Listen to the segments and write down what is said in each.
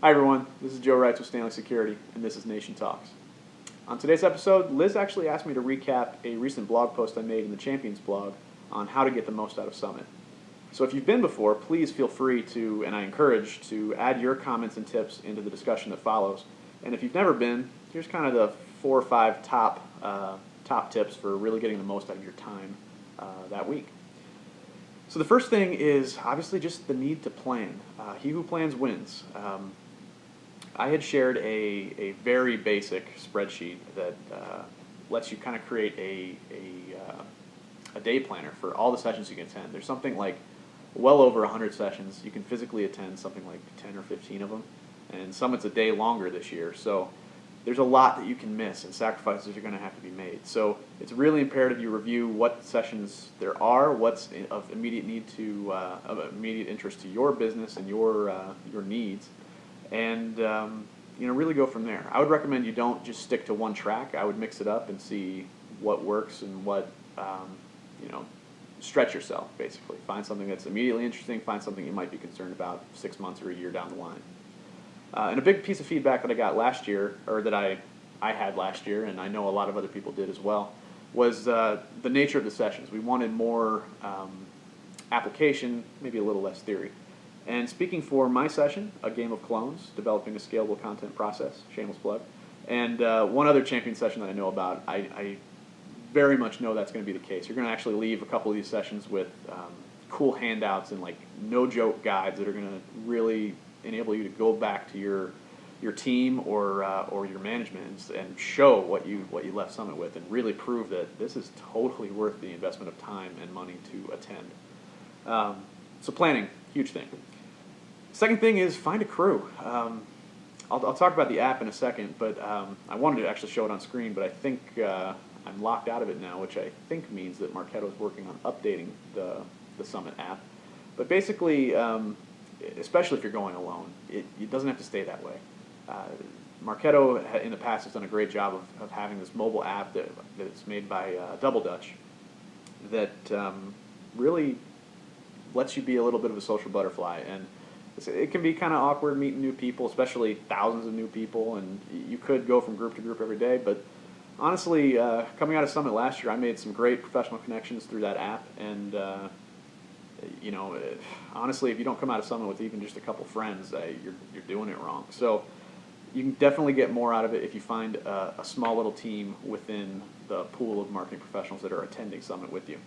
Hi everyone, this is Joe Wrights with Stanley Security, and this is Nation Talks. On today's episode, Liz actually asked me to recap a recent blog post I made in the Champions blog on how to get the most out of Summit. So if you've been before, please feel free to, and I encourage, to add your comments and tips into the discussion that follows. And if you've never been, here's kind of the 4 or 5 top tips for really getting the most out of your time that week. So the first thing is obviously just the need to plan. He who plans wins. I had shared a very basic spreadsheet that lets you kind of create a day planner for all the sessions you can attend. There's something like well over 100 sessions. You can physically attend something like 10 or 15 of them, and Summit's a day longer this year. So there's a lot that you can miss, and sacrifices are going to have to be made. So it's really imperative you review what sessions there are, what's of immediate need to, of immediate interest to your business and your needs, and really go from there. I would recommend you don't just stick to one track. I would mix it up and see what works and what stretch yourself, basically. Find something that's immediately interesting, find something you might be concerned about 6 months or a year down the line. And a big piece of feedback that I got last year, or that I had last year, and I know a lot of other people did as well, was the nature of the sessions. We wanted more application, maybe a little less theory. And speaking for my session, A Game of Clones, Developing a Scalable Content Process, shameless plug, and one other champion session that I know about, I very much know that's going to be the case. You're going to actually leave a couple of these sessions with cool handouts and like no-joke guides that are going to really enable you to go back to your team or your management and show what you left Summit with, and really prove that this is totally worth the investment of time and money to attend. So planning, huge thing. Second thing is find a crew. I'll talk about the app in a second, but I wanted to actually show it on screen, but I think I'm locked out of it now, which I think means that Marketo is working on updating the Summit app. But basically, especially if you're going alone, it doesn't have to stay that way. Marketo in the past has done a great job of having this mobile app that's made by Double Dutch that really lets you be a little bit of a social butterfly, and it can be kind of awkward meeting new people, especially thousands of new people, and you could go from group to group every day, but honestly, coming out of Summit last year, I made some great professional connections through that app, and honestly, if you don't come out of Summit with even just a couple friends, you're doing it wrong. So you can definitely get more out of it if you find a small little team within the pool of marketing professionals that are attending Summit with you.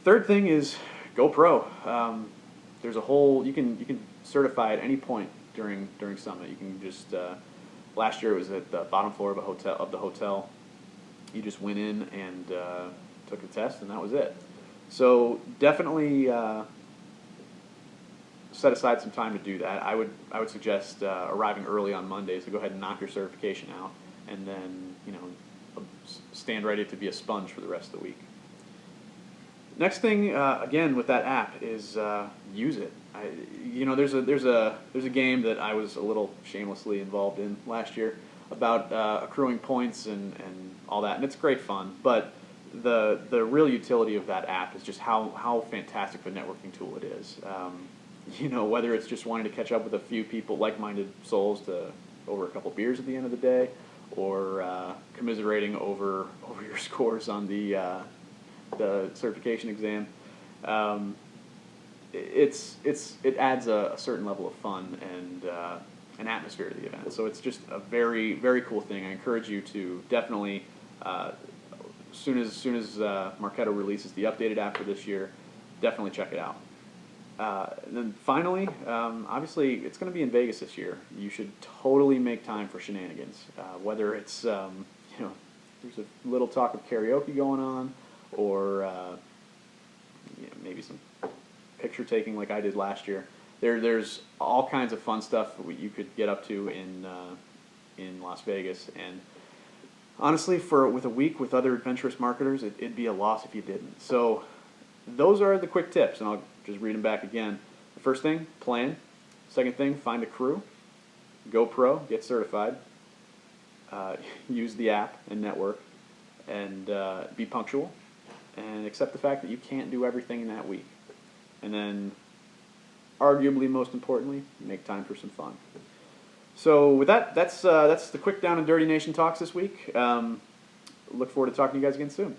Third thing is go pro. There's a whole, you can certify at any point during Summit. You can just last year it was at the bottom floor of the hotel. You just went in and took a test, and that was it. So definitely set aside some time to do that. I would suggest arriving early on Monday, so go ahead and knock your certification out, and then stand ready to be a sponge for the rest of the week. Next thing, again, with that app is use it. There's a game that I was a little shamelessly involved in last year about accruing points and all that, and it's great fun. But the real utility of that app is just how fantastic of a networking tool it is. Whether it's just wanting to catch up with a few people, like-minded souls, over a couple beers at the end of the day, or commiserating over your scores on the certification exam. It adds a certain level of fun and an atmosphere to the event. So it's just a very, very cool thing. I encourage you to definitely, as soon as Marketo releases the updated app for this year, definitely check it out. And then finally, obviously, it's going to be in Vegas this year. You should totally make time for shenanigans. Whether it's there's a little talk of karaoke going on, or maybe some picture taking like I did last year. There's all kinds of fun stuff that you could get up to in Las Vegas, and honestly, with a week with other adventurous marketers, it'd be a loss if you didn't. So those are the quick tips, and I'll just read them back again. The first thing, plan. Second thing, find a crew. Go pro, get certified. Use the app and network, and be punctual, and accept the fact that you can't do everything in that week. And then arguably most importantly, make time for some fun. So with that, that's the quick down and dirty Nation talks this week. Look forward to talking to you guys again soon.